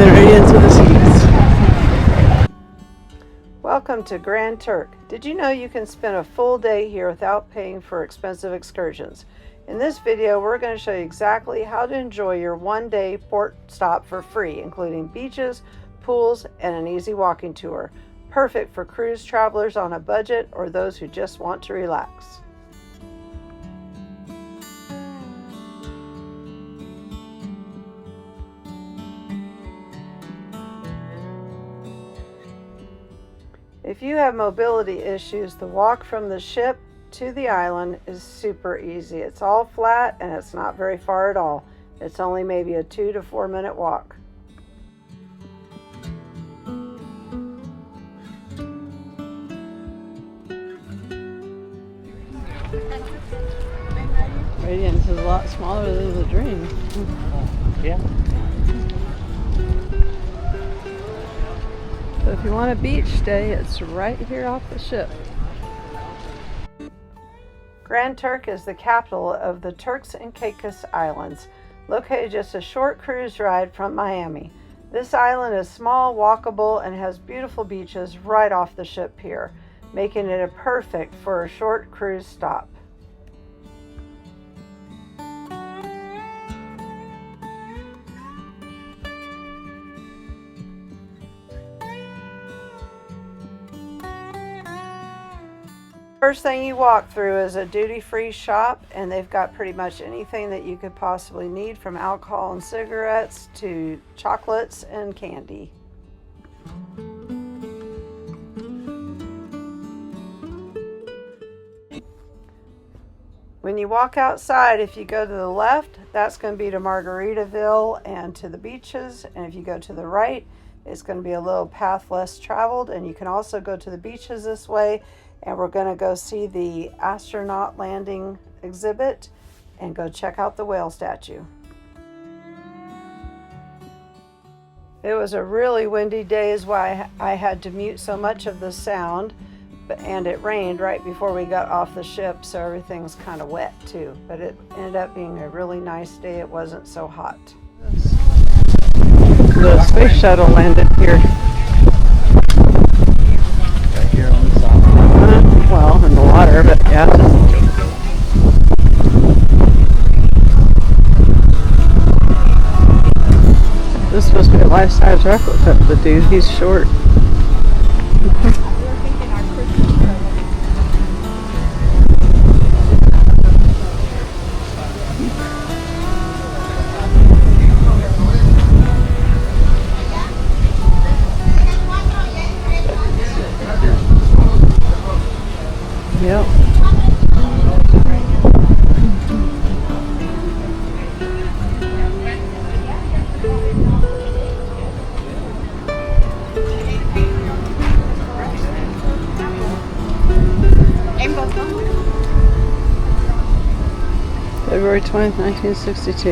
Coming right into the seats. Welcome to Grand Turk. Did you know you can spend a full day here without paying for expensive excursions? In this video, we're going to show you exactly how to enjoy your one-day port stop for free, including beaches, pools, and an easy walking tour. Perfect for cruise travelers on a budget or those who just want to relax. If you have mobility issues, the walk from the ship to the island is super easy. It's all flat and it's not very far at all. It's only maybe a 2 to 4 minute walk. Radiance is a lot smaller than the Dream. Yeah. So if you want a beach day, it's right here off the ship. Grand Turk is the capital of the Turks and Caicos Islands, located just a short cruise ride from Miami. This island is small, walkable, and has beautiful beaches right off the ship pier, making it a perfect for a short cruise stop. First thing you walk through is a duty-free shop, and they've got pretty much anything that you could possibly need, from alcohol and cigarettes to chocolates and candy. When you walk outside, if you go to the left, that's going to be to Margaritaville and to the beaches, and if you go to the right, it's going to be a little path less traveled, and you can also go to the beaches this way. And we're going to go see the astronaut landing exhibit and go check out the whale statue. It was a really windy day, is why I had to mute so much of the sound, and it rained right before we got off the ship, so everything's kind of wet too. But it ended up being a really nice day. It wasn't so hot. The space shuttle landed here. Well, in the water, but yeah. This is supposed to be a life-size replica of the dude. He's short. Yep. February 20th, 1962.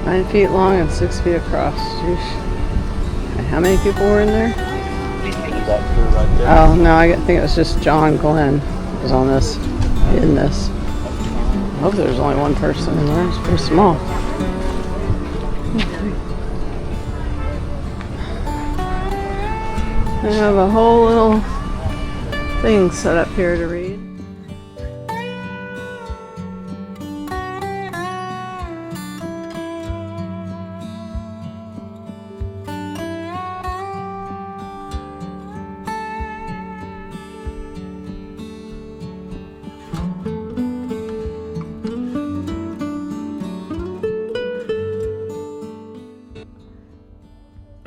9 feet long and 6 feet across. Jeez. And how many people were in there? Oh no, I think it was just John Glenn was on this, in this. I hope there's only one person in there. It's pretty small. They have a whole little thing set up here to read.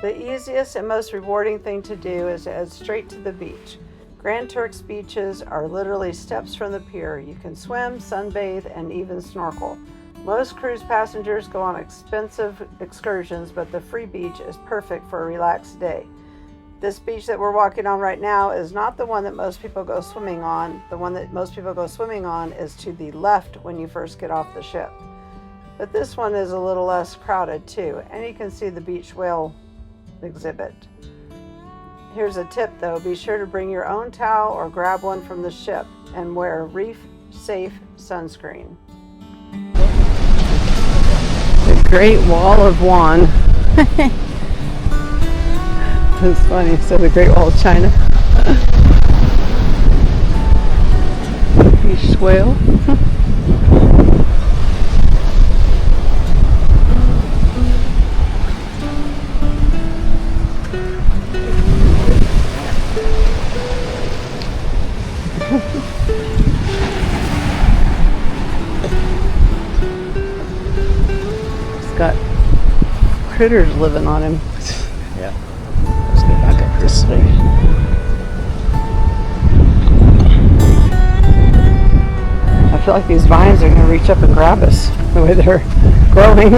The easiest and most rewarding thing to do is to head straight to the beach. Grand Turk's beaches are literally steps from the pier. You can swim, sunbathe, and even snorkel. Most cruise passengers go on expensive excursions, but the free beach is perfect for a relaxed day. This beach that we're walking on right now is not the one that most people go swimming on. The one that most people go swimming on is to the left when you first get off the ship. But this one is a little less crowded too, and you can see the beach whale exhibit. Here's a tip though, be sure to bring your own towel or grab one from the ship and wear reef safe sunscreen. The Great Wall of Juan. It's funny. So the Great Wall of China. Beach swale. It's got critters living on him. Yeah. Let's go back up this way. I feel like these vines are going to reach up and grab us the way they're growing.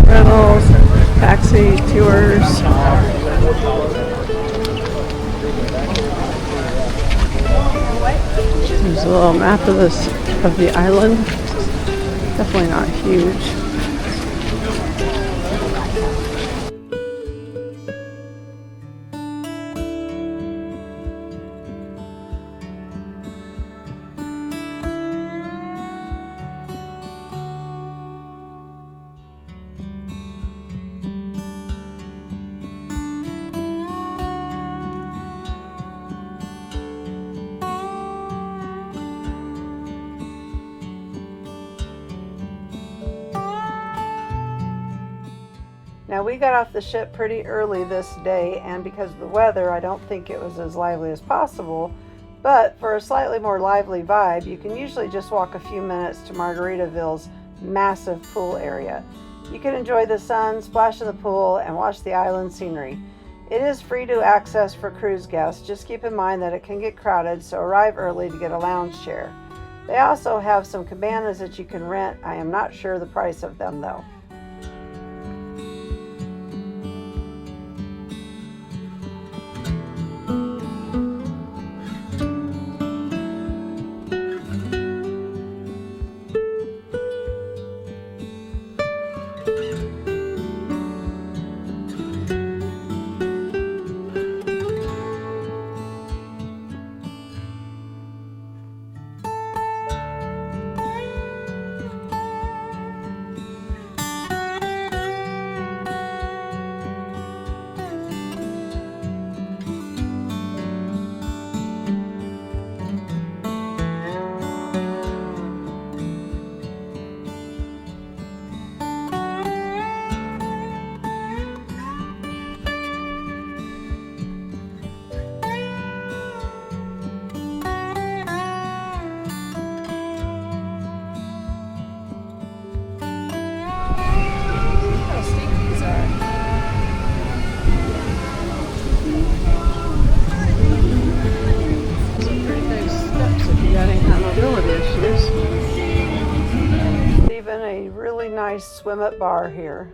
Rentals, taxi tours. There's a little map of the island. Definitely not huge. Now we got off the ship pretty early this day, and because of the weather, I don't think it was as lively as possible, but for a slightly more lively vibe, you can usually just walk a few minutes to Margaritaville's massive pool area. You can enjoy the sun, splash in the pool, and watch the island scenery. It is free to access for cruise guests. Just keep in mind that it can get crowded, so arrive early to get a lounge chair. They also have some cabanas that you can rent. I am not sure the price of them though. even a really nice swim-up bar here.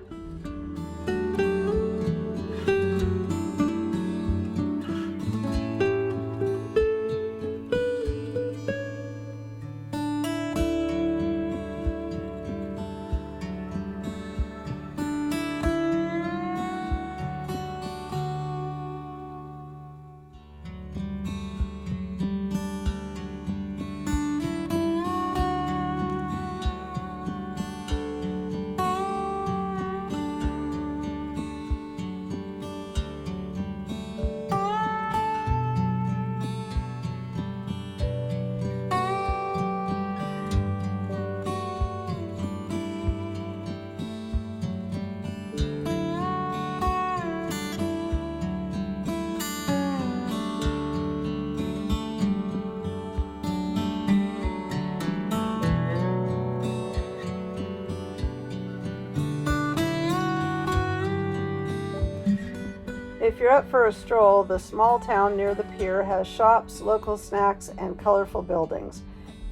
If you're up for a stroll, the small town near the pier has shops, local snacks, and colorful buildings.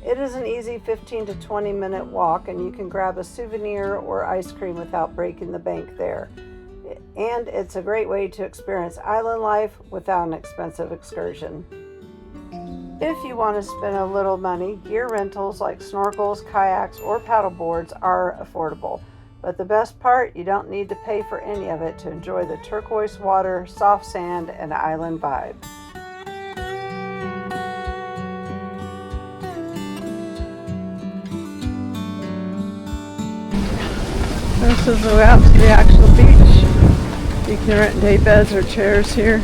It is an easy 15 to 20 minute walk, and you can grab a souvenir or ice cream without breaking the bank there. And it's a great way to experience island life without an expensive excursion. If you want to spend a little money, gear rentals like snorkels, kayaks, or paddle boards are affordable. But the best part, you don't need to pay for any of it to enjoy the turquoise water, soft sand, and island vibe. This is the way out to the actual beach. You can rent day beds or chairs here.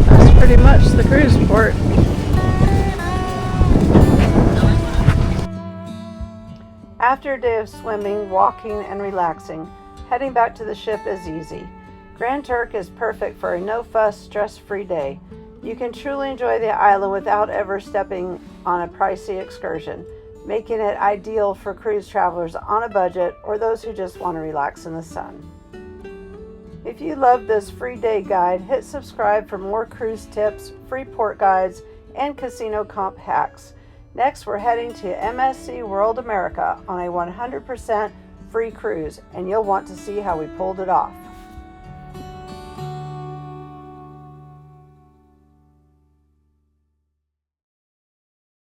That's pretty much the cruise port. After a day of swimming, walking, and relaxing, heading back to the ship is easy. Grand Turk is perfect for a no-fuss, stress-free day. You can truly enjoy the island without ever stepping on a pricey excursion, making it ideal for cruise travelers on a budget or those who just want to relax in the sun. If you love this free day guide, hit subscribe for more cruise tips, free port guides, and casino comp hacks. Next, we're heading to MSC World America on a 100% free cruise, and you'll want to see how we pulled it off.